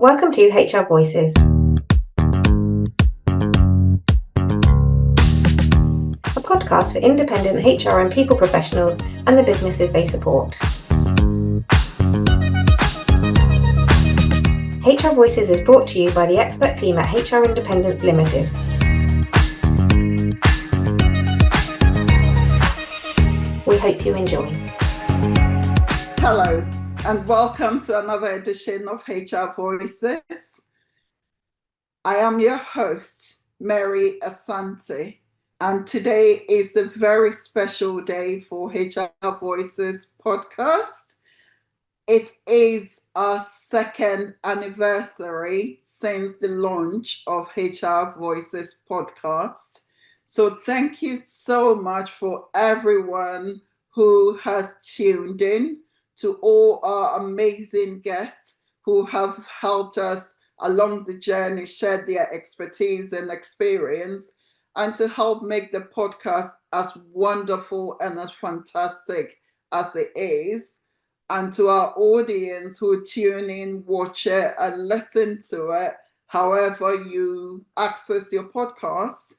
Welcome to HR Voices. A podcast for independent HR and people professionals and the businesses they support. HR Voices is brought to you by the expert team at HR Independence Limited. We hope you enjoy. Hello, and welcome to another edition of HR Voices. I am your host, Mary Asante, and today is a very special day for HR Voices podcast. It is our second anniversary since the launch of HR Voices podcast. So thank you so much for everyone who has tuned in, to all our amazing guests who have helped us along the journey, shared their expertise and experience, and to help make the podcast as wonderful and as fantastic as it is. And to our audience who tune in, watch it, and listen to it, however you access your podcast,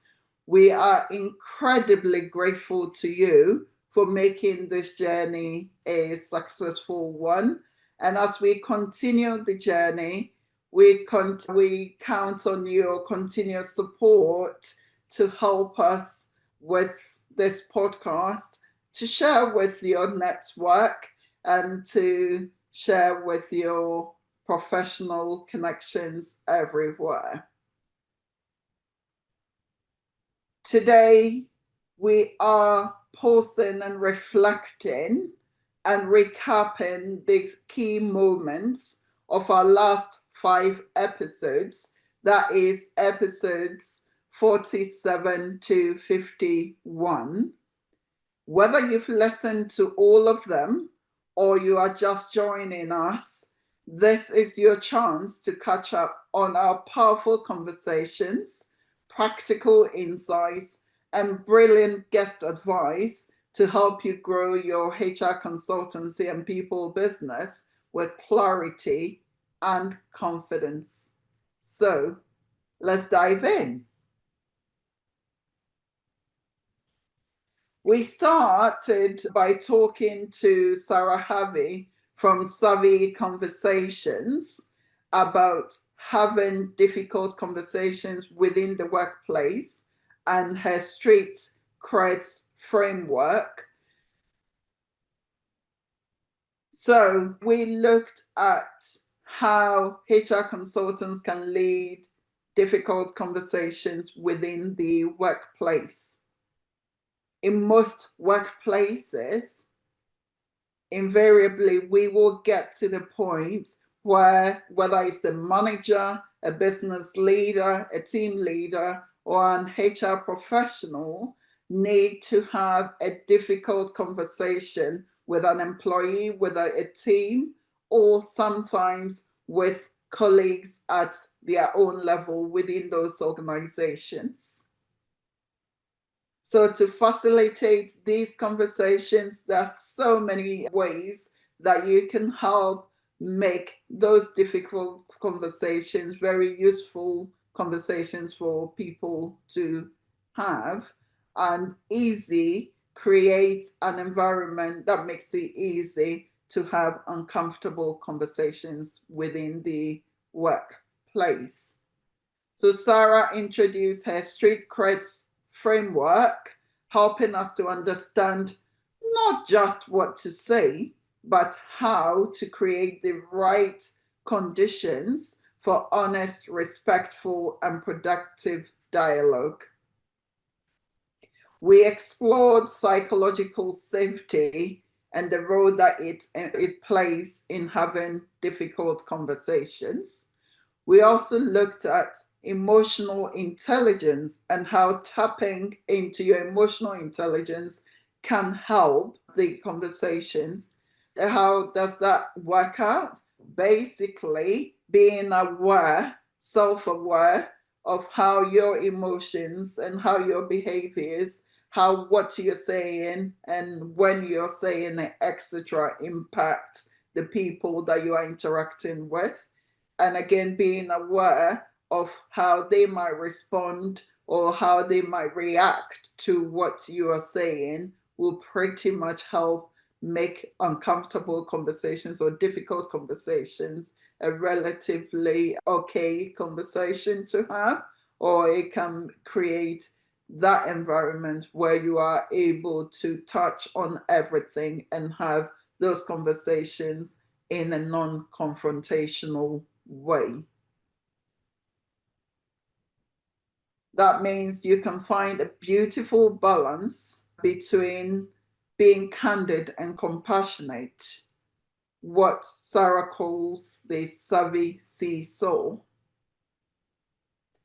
we are incredibly grateful to you for making this journey a successful one. And as we continue the journey, we count on your continuous support to help us with this podcast, to share with your network, and to share with your professional connections everywhere. Today, we are pausing and reflecting and recapping the key moments of our last 5 episodes, that is episodes 47 to 51. Whether you've listened to all of them or you are just joining us, this is your chance to catch up on our powerful conversations, practical insights, and brilliant guest advice to help you grow your HR consultancy and people business with clarity and confidence. So let's dive in. We started by talking to Sarah Harvey from Savvy Conversations about having difficult conversations within the workplace and her street creds framework. So we looked at how HR consultants can lead difficult conversations within the workplace. In most workplaces, invariably, we will get to the point where, whether it's a manager, a business leader, a team leader, or an HR professional, need to have a difficult conversation with an employee, with a team, or sometimes with colleagues at their own level within those organizations. So to facilitate these conversations, there are so many ways that you can help make those difficult conversations very useful conversations for people to have, and create an environment that makes it easy to have uncomfortable conversations within the workplace. So Sarah introduced her street creds framework, helping us to understand not just what to say, but how to create the right conditions for honest, respectful, and productive dialogue. We explored psychological safety and the role that it plays in having difficult conversations. We also looked at emotional intelligence and how tapping into your emotional intelligence can help the conversations. How does that work out? Basically, being aware, self-aware of how your emotions and how your behaviors, how what you're saying and when you're saying it, etc., impact the people that you are interacting with. And again, being aware of how they might respond or how they might react to what you are saying will pretty much help make uncomfortable conversations or difficult conversations a relatively okay conversation to have, or it can create that environment where you are able to touch on everything and have those conversations in a non-confrontational way. That means you can find a beautiful balance between being candid and compassionate, what Sarah calls the savvy seesaw.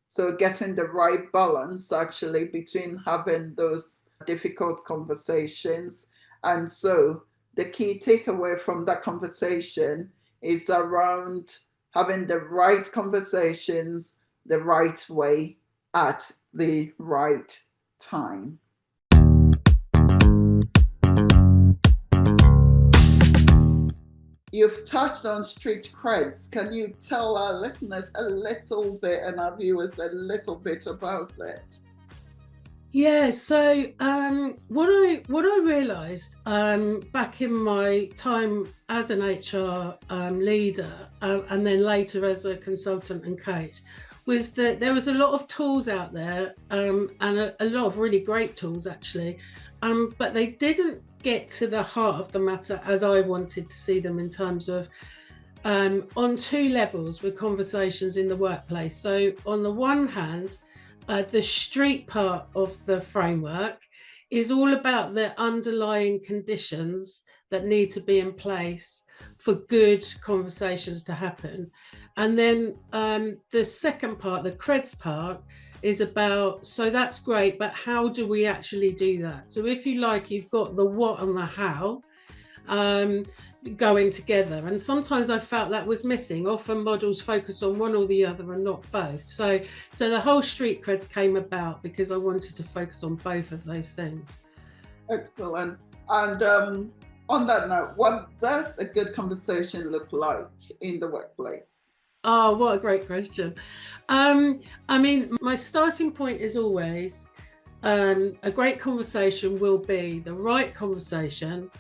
So getting the right balance actually between having those difficult conversations. And so the key takeaway from that conversation is around having the right conversations the right way at the right time. You've touched on street creds. Can you tell our listeners a little bit and our viewers a little bit about it? Yeah, so what I realised back in my time as an HR leader and then later as a consultant and coach was that there was a lot of tools out there and a lot of really great tools actually, but they didn't get to the heart of the matter as I wanted to see them in terms of on two levels with conversations in the workplace. So on the one hand, the street part of the framework is all about the underlying conditions that need to be in place for good conversations to happen. And then the second part, the creds part, is about, so that's great, but how do we actually do that? So if you like, you've got the what and the how going together, and sometimes I felt that was missing. Often models focus on one or the other and not both. So the whole street creds came about because I wanted to focus on both of those things. Excellent. And on that note, what does a good conversation look like in the workplace? Oh, what a great question. I mean, my starting point is always a great conversation will be the right conversation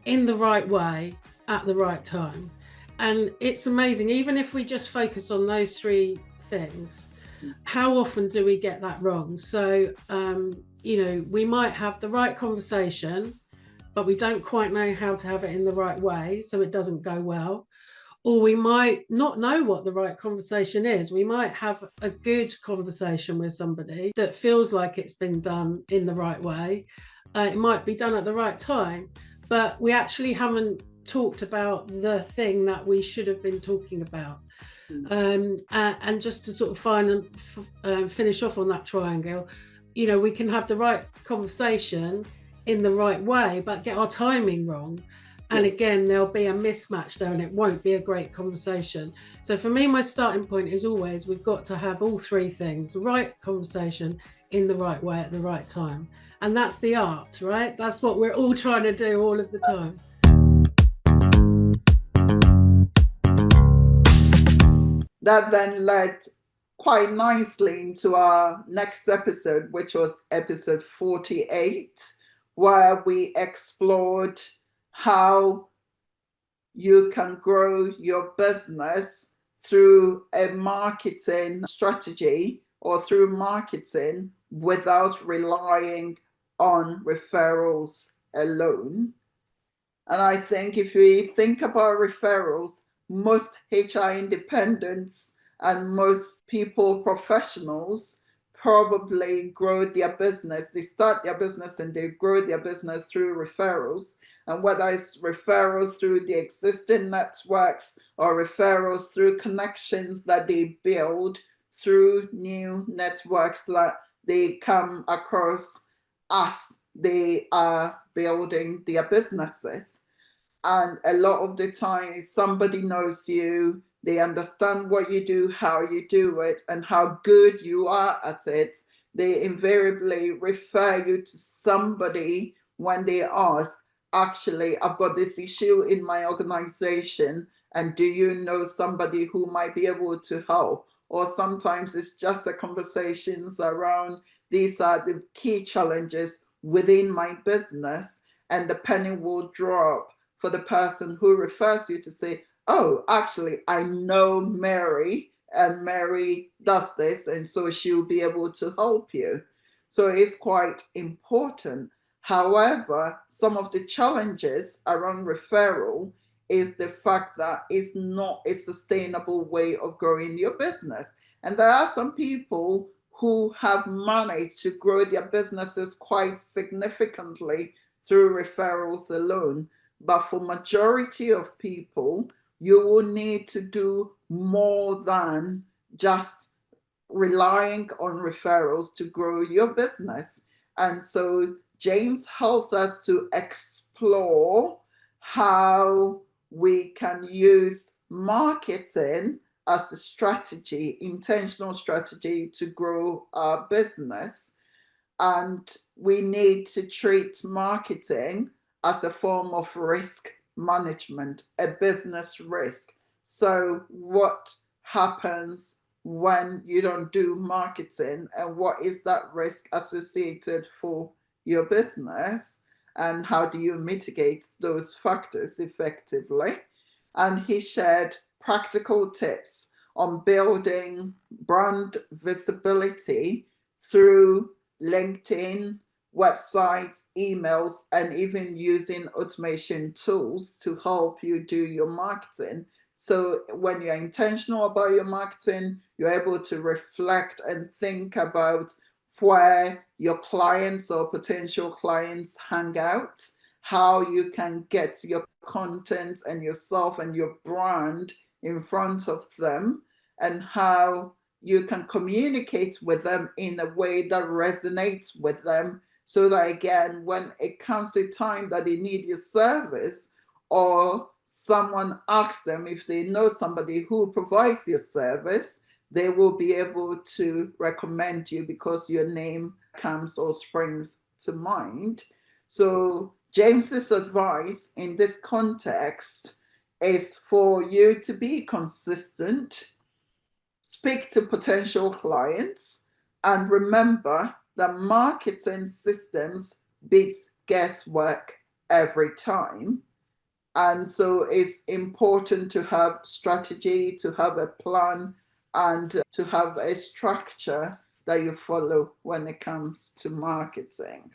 in the right way at the right time. And it's amazing, even if we just focus on those three things, how often do we get that wrong? So, we might have the right conversation, but we don't quite know how to have it in the right way, so it doesn't go well. Or we might not know what the right conversation is. We might have a good conversation with somebody that feels like it's been done in the right way. It might be done at the right time, but we actually haven't talked about the thing that we should have been talking about. And just to sort of finish off on that triangle, we can have the right conversation in the right way, but get our timing wrong. And again, there'll be a mismatch there and it won't be a great conversation. So for me, my starting point is always, we've got to have all three things: the right conversation in the right way at the right time. And that's the art, right? That's what we're all trying to do all of the time. That then led quite nicely into our next episode, which was episode 48, where we explored how you can grow your business through a marketing strategy or through marketing without relying on referrals alone. And I think if we think about referrals, most HR independents and most people professionals probably grow their business. They start their business and they grow their business through referrals. And whether it's referrals through the existing networks or referrals through connections that they build through new networks that they come across as they are building their businesses. And a lot of the time, somebody knows you, they understand what you do, how you do it, and how good you are at it. They invariably refer you to somebody when they ask, actually, I've got this issue in my organization And do you know somebody who might be able to help? Or sometimes it's just the conversations around these are the key challenges within my business, and the penny will drop for the person who refers you to say, oh, actually, I know Mary, and Mary does this, and so she'll be able to help you. So it's quite important. However, some of the challenges around referral is the fact that it's not a sustainable way of growing your business. And there are some people who have managed to grow their businesses quite significantly through referrals alone. But for majority of people, you will need to do more than just relying on referrals to grow your business. And so James helps us to explore how we can use marketing as a strategy, intentional strategy to grow our business. And we need to treat marketing as a form of risk management, a business risk. So what happens when you don't do marketing, and what is that risk associated for your business, and how do you mitigate those factors effectively? And he shared practical tips on building brand visibility through LinkedIn, websites, emails, and even using automation tools to help you do your marketing. So when you're intentional about your marketing, you're able to reflect and think about where your clients or potential clients hang out, how you can get your content and yourself and your brand in front of them, and how you can communicate with them in a way that resonates with them, so that again, when it comes to time that they need your service, or someone asks them if they know somebody who provides your service, they will be able to recommend you because your name comes or springs to mind. So James's advice in this context is for you to be consistent, speak to potential clients, and remember that marketing systems beats guesswork every time. And so it's important to have strategy, to have a plan, and to have a structure that you follow when it comes to marketing.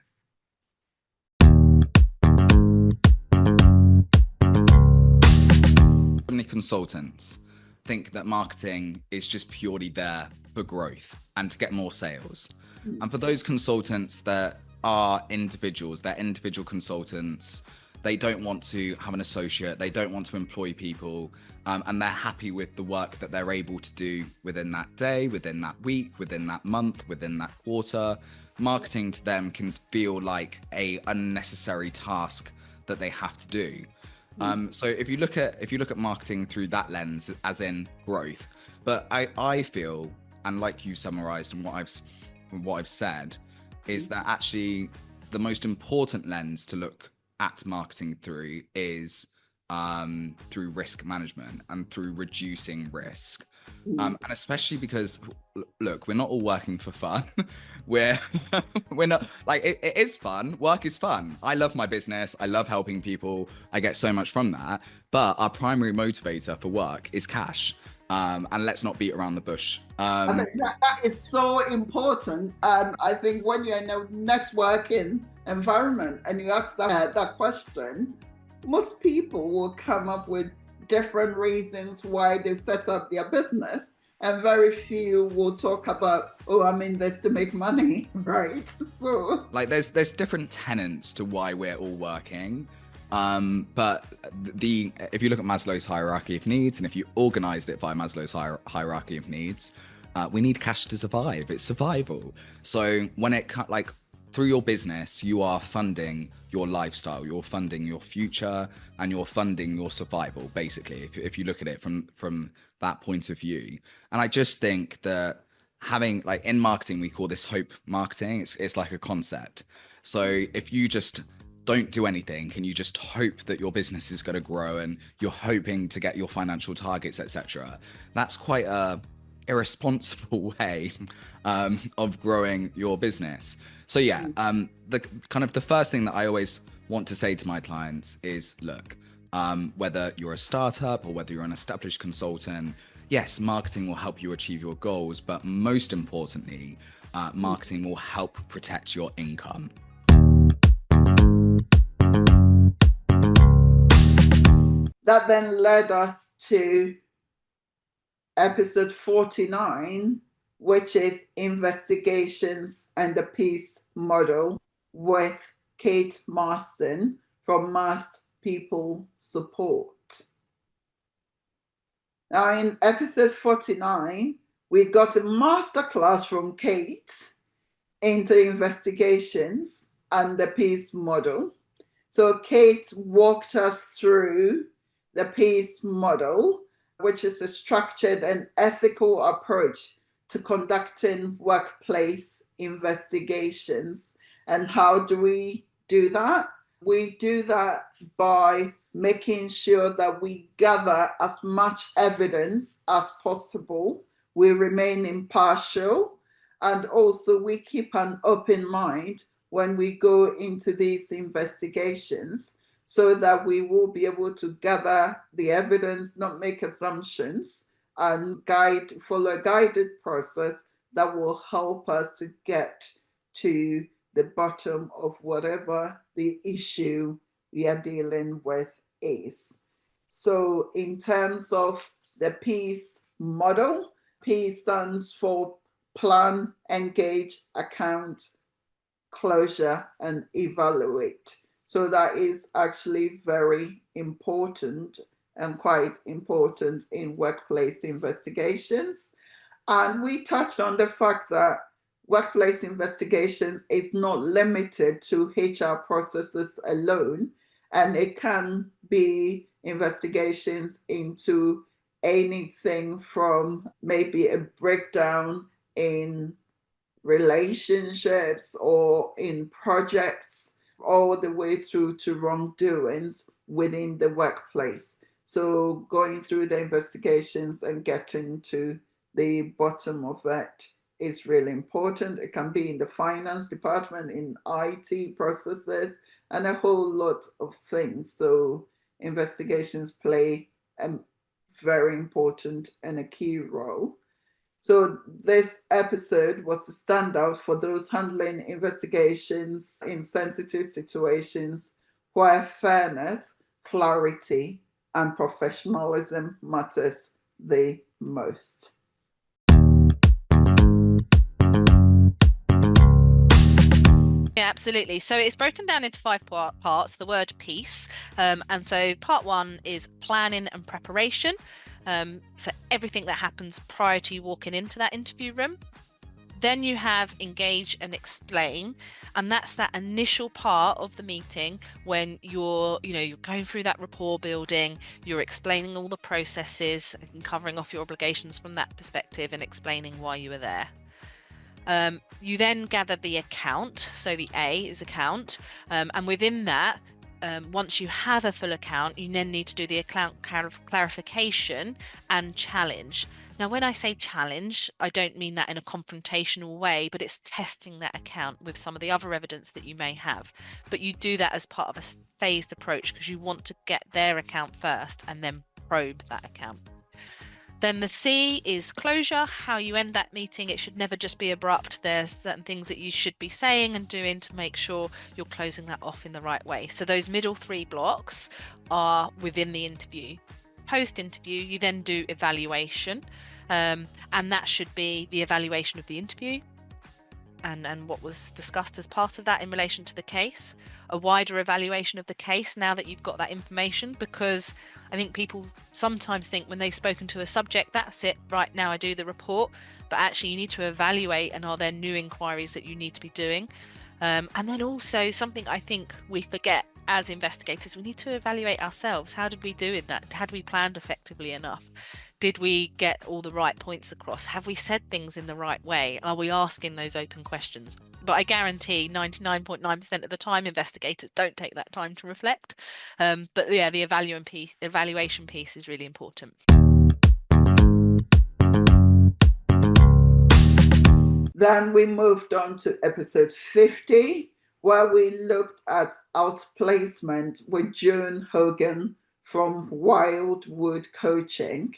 So many consultants think that marketing is just purely there for growth and to get more sales. And for those consultants that are individuals, they're individual consultants, they don't want to have an associate, they don't want to employ people, and they're happy with the work that they're able to do within that day, within that week, within that month, within that quarter. Marketing to them can feel like a unnecessary task that they have to do. So if you look at marketing through that lens, as in growth, but I feel, and like you summarized and what I've said, is that actually the most important lens to look at marketing through is through risk management and through reducing risk. And especially because, look, we're not all working for fun. we're not, like, it is fun. Work is fun. I love my business. I love helping people. I get so much from that. But our primary motivator for work is cash. And let's not beat around the bush. I think that is so important. And I think when you're in a networking environment and you ask that question, most people will come up with different reasons why they set up their business, and very few will talk about, oh, I'm in this to make money, right? So like there's different tenets to why we're all working. But if you look at Maslow's hierarchy of needs, and if you organized it by Maslow's hierarchy of needs, we need cash to survive. It's survival. So when it like through your business, you are funding your lifestyle, you're funding your future, and you're funding your survival, basically, if you look at it from that point of view. And I just think that having, like, in marketing, we call this hope marketing. It's like a concept. So if you just don't do anything and you just hope that your business is going to grow and you're hoping to get your financial targets, etc., that's quite a irresponsible way of growing your business. So yeah, the first thing that I always want to say to my clients is, look, whether you're a startup or whether you're an established consultant, yes, marketing will help you achieve your goals, but most importantly, marketing will help protect your income. That then led us to episode 49, which is investigations and the peace model with Kate Marston from Mast People Support. Now, in episode 49, we got a masterclass from Kate into investigations and the peace model. So Kate walked us through the peace model, which is a structured and ethical approach to conducting workplace investigations. And how do we do that? We do that by making sure that we gather as much evidence as possible. We remain impartial, and also we keep an open mind when we go into these investigations, so that we will be able to gather the evidence, not make assumptions, and follow a guided process that will help us to get to the bottom of whatever the issue we are dealing with is. So in terms of the peace model, P stands for plan, engage, account, closure, and evaluate. So that is actually very important and quite important in workplace investigations. And we touched on the fact that workplace investigations is not limited to HR processes alone, and it can be investigations into anything from maybe a breakdown in relationships or in projects, all the way through to wrongdoings within the workplace. So going through the investigations and getting to the bottom of it is really important. It can be in the finance department, in IT processes, and a whole lot of things. So investigations play a very important and a key role. So this episode was a standout for those handling investigations in sensitive situations where fairness, clarity, and professionalism matters the most. Yeah, absolutely. So it's broken down into 5 parts, the word peace. And so part 1 is planning and preparation. So everything that happens prior to you walking into that interview room. Then you have engage and explain, and that's that initial part of the meeting when you're going through that rapport building, you're explaining all the processes and covering off your obligations from that perspective and explaining why you were there. You then gather the account, so the A is account, and within that, once you have a full account, you then need to do the account clarification and challenge. Now, when I say challenge, I don't mean that in a confrontational way, but it's testing that account with some of the other evidence that you may have. But you do that as part of a phased approach because you want to get their account first and then probe that account. Then the C is closure, how you end that meeting. It should never just be abrupt. There's certain things that you should be saying and doing to make sure you're closing that off in the right way. So those middle 3 blocks are within the interview. Post-interview, you then do evaluation, and that should be the evaluation of the interview and what was discussed as part of that in relation to the case, a wider evaluation of the case now that you've got that information, because I think people sometimes think when they've spoken to a subject, that's it, right, now I do the report, but actually you need to evaluate, and are there new inquiries that you need to be doing? And then also something I think we forget as investigators, we need to evaluate ourselves. How did we do in that? Had we planned effectively enough? Did we get all the right points across? Have we said things in the right way? Are we asking those open questions? But I guarantee 99.9% of the time, investigators don't take that time to reflect. But yeah, the evaluation piece is really important. Then we moved on to episode 50, where we looked at outplacement with June Hogan from Wildwood Coaching.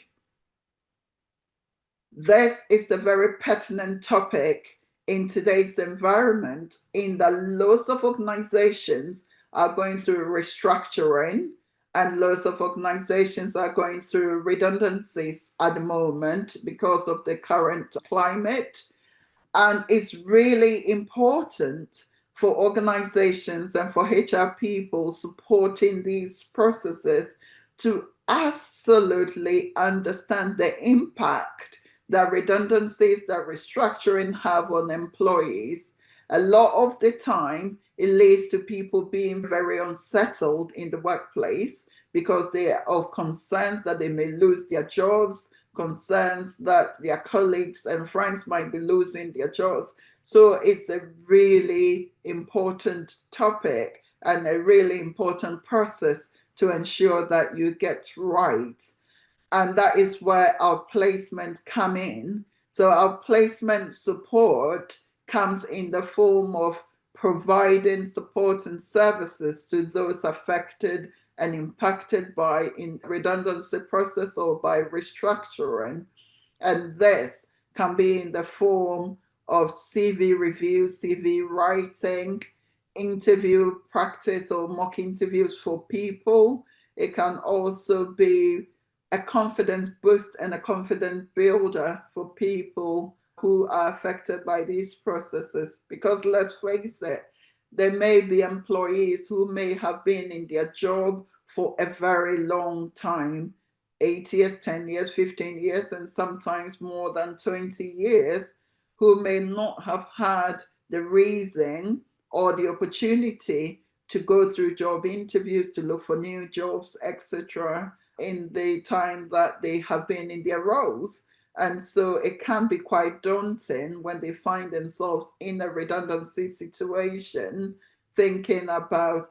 This is a very pertinent topic in today's environment, in that lots of organizations are going through restructuring and lots of organizations are going through redundancies at the moment because of the current climate. And it's really important for organizations and for HR people supporting these processes to absolutely understand the impact that redundancies, that restructuring have on employees. A lot of the time, it leads to people being very unsettled in the workplace because they are of concerns that they may lose their jobs, concerns that their colleagues and friends might be losing their jobs. So it's a really important topic and a really important process to ensure that you get right. And that is where outplacement come in. So outplacement support comes in the form of providing support and services to those affected and impacted by in redundancy process or by restructuring. And this can be in the form of CV review, CV writing, interview practice or mock interviews for people. It can also be a confidence boost and a confidence builder for people who are affected by these processes. Because let's face it, there may be employees who may have been in their job for a very long time, 8 years, 10 years, 15 years, and sometimes more than 20 years, who may not have had the reason or the opportunity to go through job interviews, to look for new jobs, etc., in the time that they have been in their roles. And so it can be quite daunting when they find themselves in a redundancy situation, thinking about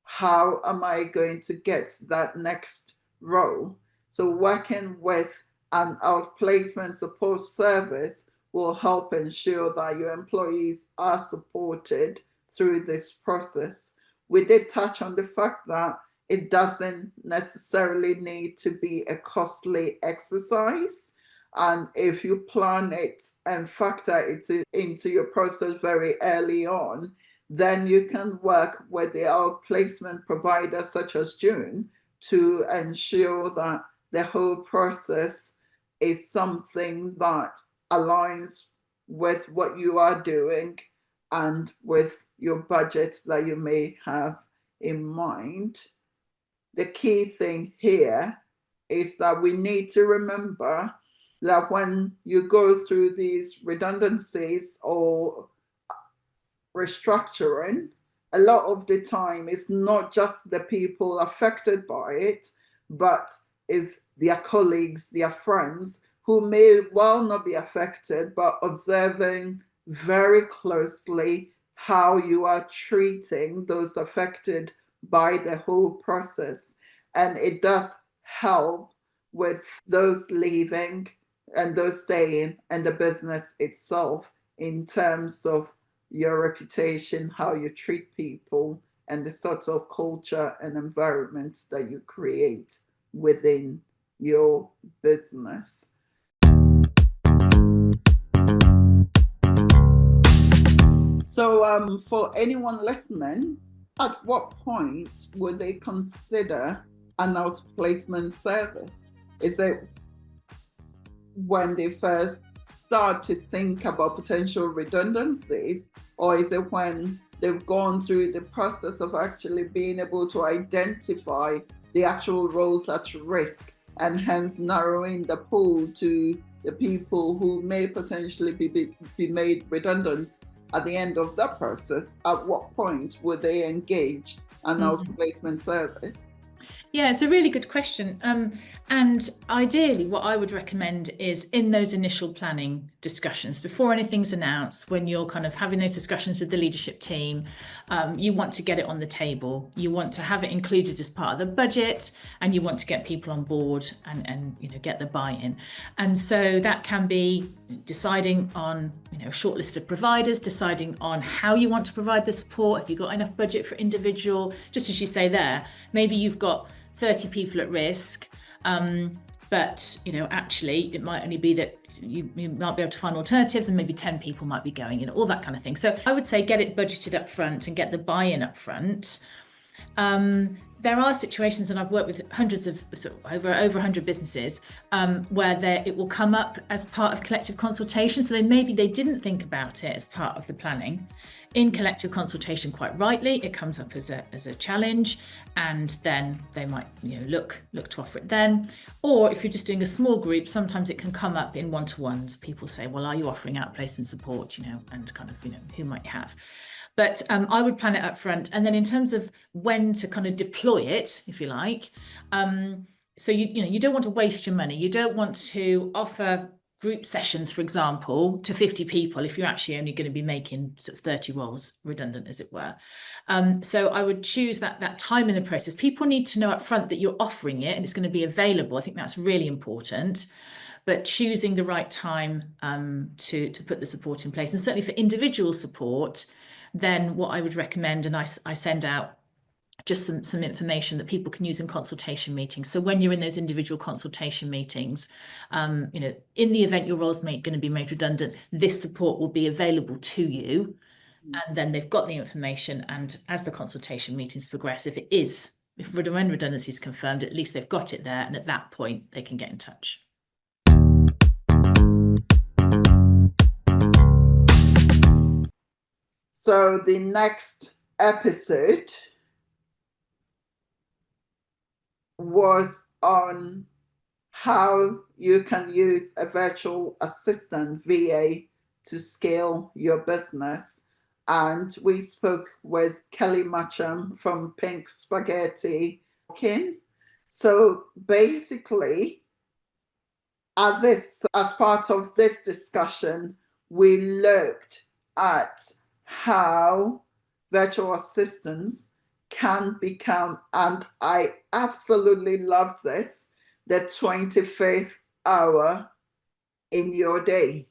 how am I going to get that next role? So working with an outplacement support service will help ensure that your employees are supported through this process. We did touch on the fact that it doesn't necessarily need to be a costly exercise. And if you plan it and factor it into your process very early on, then you can work with the outplacement provider such as June to ensure that the whole process is something that aligns with what you are doing and with your budget that you may have in mind. The key thing here is that we need to remember that when you go through these redundancies or restructuring, a lot of the time it's not just the people affected by it, but is their colleagues, their friends, who may well not be affected, but observing very closely how you are treating those affected by the whole process. And it does help with those leaving and those staying and the business itself in terms of your reputation, how you treat people, and the sort of culture and environment that you create within your business. So for anyone listening, at what point would they consider an outplacement service? Is it when they first start to think about potential redundancies, or is it when they've gone through the process of actually being able to identify the actual roles at risk and hence narrowing the pool to the people who may potentially be made redundant at the end of that process? At what point would they engage an outplacement service? Yeah, it's a really good question. And ideally, what I would recommend is in those initial planning discussions, before anything's announced, when you're kind of having those discussions with the leadership team, you want to get it on the table. You want to have it included as part of the budget, and you want to get people on board and get the buy-in. And so that can be deciding on a short list of providers, deciding on how you want to provide the support. If you've got enough budget for individual, just as you say there, maybe you've got 30 people at risk, but actually it might only be that you might be able to find alternatives, and maybe 10 people might be going, all that kind of thing. So I would say get it budgeted up front and get the buy-in up front. There are situations, and I've worked with hundreds of over 100 businesses, where it will come up as part of collective consultation. So maybe they didn't think about it as part of the planning. In collective consultation, quite rightly, it comes up as a challenge, and then they might look to offer it then. Or if you're just doing a small group, sometimes it can come up in one-to-ones. People say, well, are you offering outplacement support, and kind of who might you have? But I would plan it up front. And then in terms of when to kind of deploy it, if you like, so you don't want to waste your money. You don't want to offer group sessions, for example, to 50 people if you're actually only going to be making sort of 30 roles redundant, as it were. So I would choose that time in the process. People need to know up front that you're offering it and it's going to be available. I think that's really important. But choosing the right time to put the support in place. And certainly for individual support, then what I would recommend, and I send out just some information that people can use in consultation meetings. So when you're in those individual consultation meetings, in the event your role's going to be made redundant, this support will be available to you. And then they've got the information. And as the consultation meetings progress, if when redundancy is confirmed, at least they've got it there. And at that point, they can get in touch. So the next episode was on how you can use a virtual assistant VA to scale your business. And we spoke with Kelly Matcham from Pink Spaghetti Kin. So basically, as part of this discussion, we looked at how virtual assistants can become, and I absolutely love this, the 25th hour in your day.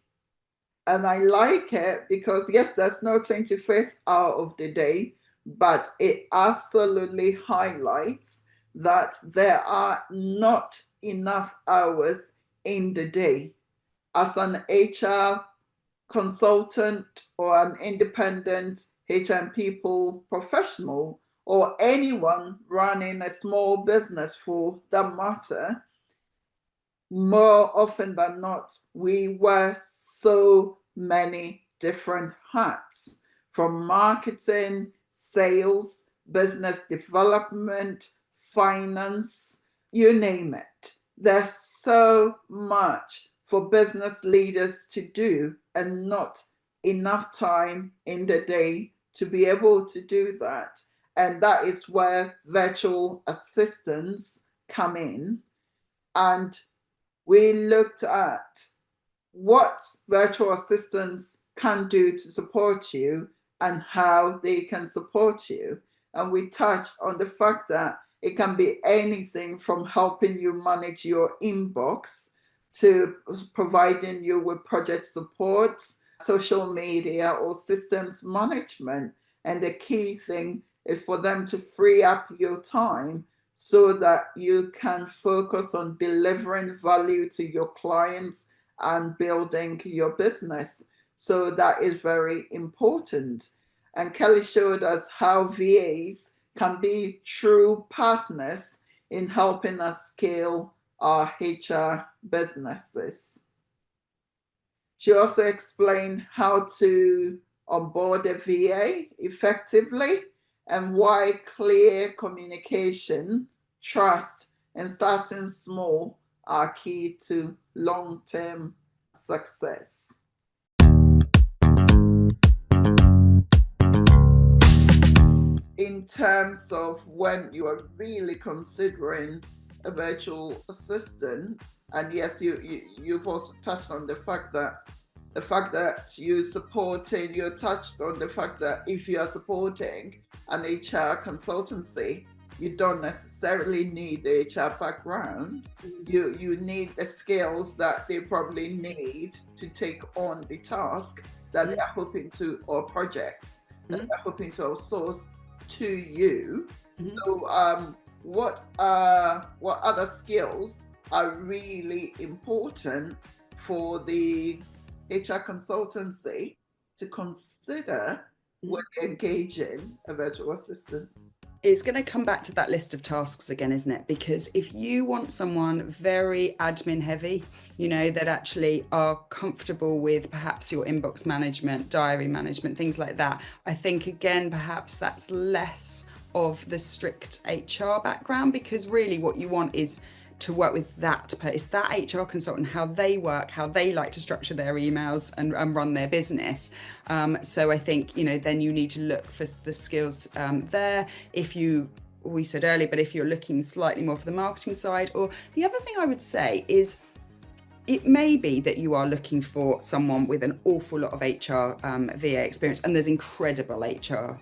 And I like it because, yes, there's no 25th hour of the day, but it absolutely highlights that there are not enough hours in the day. As an HR consultant or an independent HR people professional, or anyone running a small business for that matter, more often than not, we wear so many different hats, from marketing, sales, business development, finance, you name it. There's so much for business leaders to do and not enough time in the day to be able to do that. And that is where virtual assistants come in. And we looked at what virtual assistants can do to support you and how they can support you. And we touched on the fact that it can be anything from helping you manage your inbox to providing you with project support, social media, or systems management. And the key thing is for them to free up your time so that you can focus on delivering value to your clients and building your business. So that is very important. And Kelly showed us how VAs can be true partners in helping us scale our HR businesses. She also explained how to onboard a VA effectively and why clear communication, trust, and starting small are key to long-term success. In terms of when you are really considering a virtual assistant, and yes, you've also touched on the fact that you touched on the fact that if you are supporting an HR consultancy, you don't necessarily need the HR background. You need the skills that they probably need to take on the task that they are hoping to, or projects that they're hoping to outsource to you. So what other skills are really important for the HR consultancy to consider when engaging a virtual assistant? It's going to come back to that list of tasks again, isn't it? Because if you want someone very admin heavy, that actually are comfortable with perhaps your inbox management, diary management, things like that, I think again, perhaps that's less of the strict HR background, because really what you want is to work with that HR consultant, how they work, how they like to structure their emails and run their business. So I think, then you need to look for the skills there. We said earlier, but if you're looking slightly more for the marketing side, or the other thing I would say is, it may be that you are looking for someone with an awful lot of HR VA experience, and there's incredible HR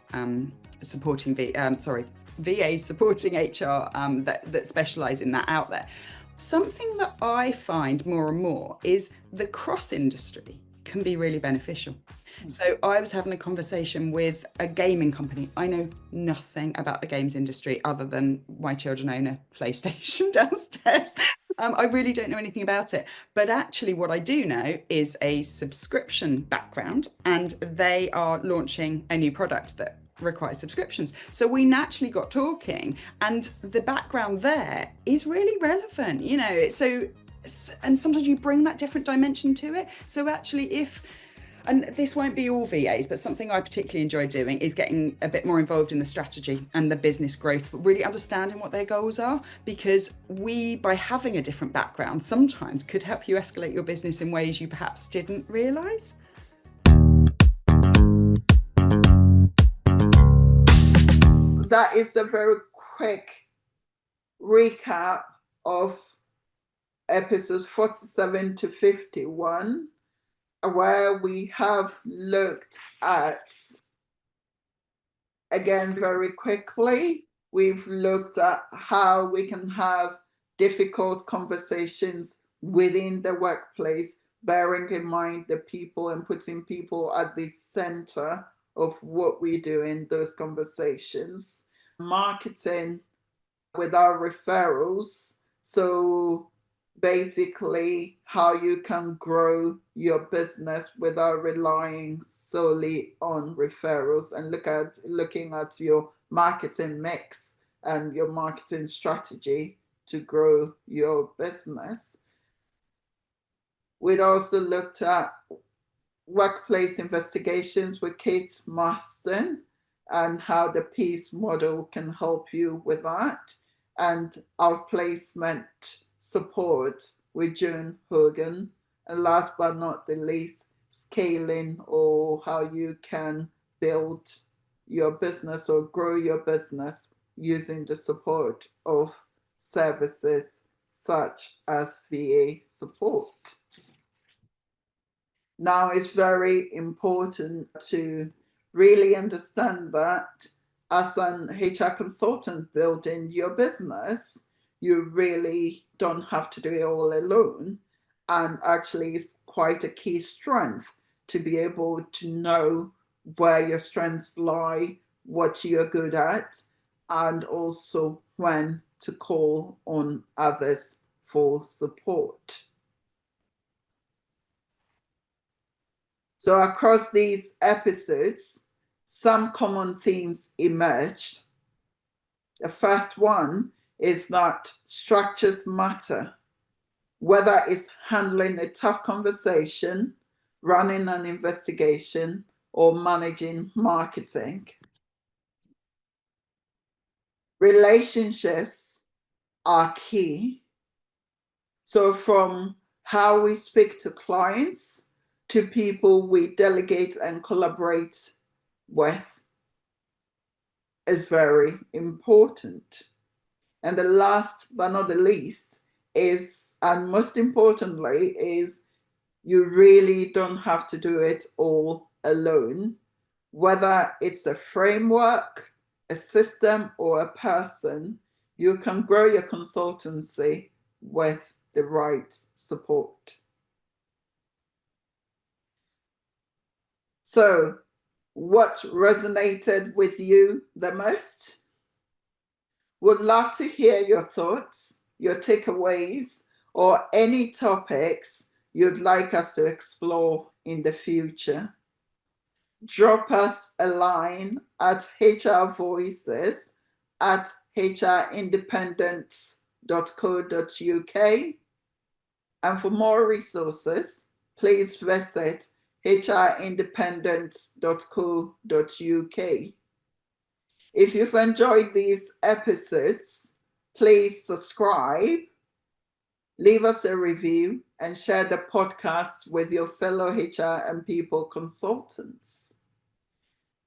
supporting VAs supporting HR that specialise in that out there. Something that I find more and more is the cross-industry can be really beneficial. So I was having a conversation with a gaming company. I know nothing about the games industry other than my children own a PlayStation downstairs. I really don't know anything about it. But actually what I do know is a subscription background, and they are launching a new product that requires subscriptions. So we naturally got talking, and the background there is really relevant, and sometimes you bring that different dimension to it. So actually and this won't be all VAs, but something I particularly enjoy doing is getting a bit more involved in the strategy and the business growth, really understanding what their goals are, because by having a different background, sometimes could help you escalate your business in ways you perhaps didn't realise. That is a very quick recap of episodes 47 to 51, where we have looked at, again, very quickly, we've looked at how we can have difficult conversations within the workplace, bearing in mind the people and putting people at the center of what we do in those conversations. Marketing with our referrals. So basically how you can grow your business without relying solely on referrals, and looking at your marketing mix and your marketing strategy to grow your business. We'd also looked at workplace investigations with Kate Marston and how the PEACE model can help you with that, and outplacement support with June Hogan, and last but not the least, scaling, or how you can build your business or grow your business using the support of services such as VA support. Now, it's very important to really understand that as an HR consultant building your business, you really don't have to do it all alone. And actually, it's quite a key strength to be able to know where your strengths lie, what you're good at, and also when to call on others for support. So across these episodes, some common themes emerged. The first one is that structures matter, whether it's handling a tough conversation, running an investigation, or managing marketing. Relationships are key. So from how we speak to clients, to people we delegate and collaborate with. is very important. And the last but not the least is, and most importantly, is you really don't have to do it all alone. Whether it's a framework, a system, or a person, you can grow your consultancy with the right support. So, what resonated with you the most? Would love to hear your thoughts, your takeaways, or any topics you'd like us to explore in the future. Drop us a line at hrvoices@hrindependence.co.uk. And for more resources, please visit hrindependence.co.uk. If you've enjoyed these episodes, please subscribe, leave us a review, and share the podcast with your fellow HR and people consultants.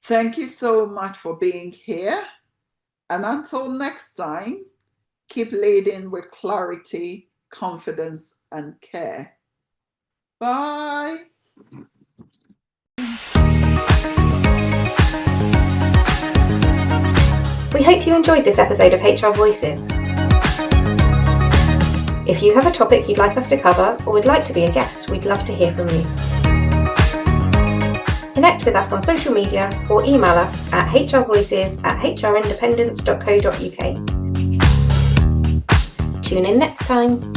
Thank you so much for being here. And until next time, keep leading with clarity, confidence, and care. Bye. We hope you enjoyed this episode of HR Voices. If you have a topic you'd like us to cover or would like to be a guest, we'd love to hear from you. Connect with us on social media or email us at hrvoices@hrindependence.co.uk. Tune in next time.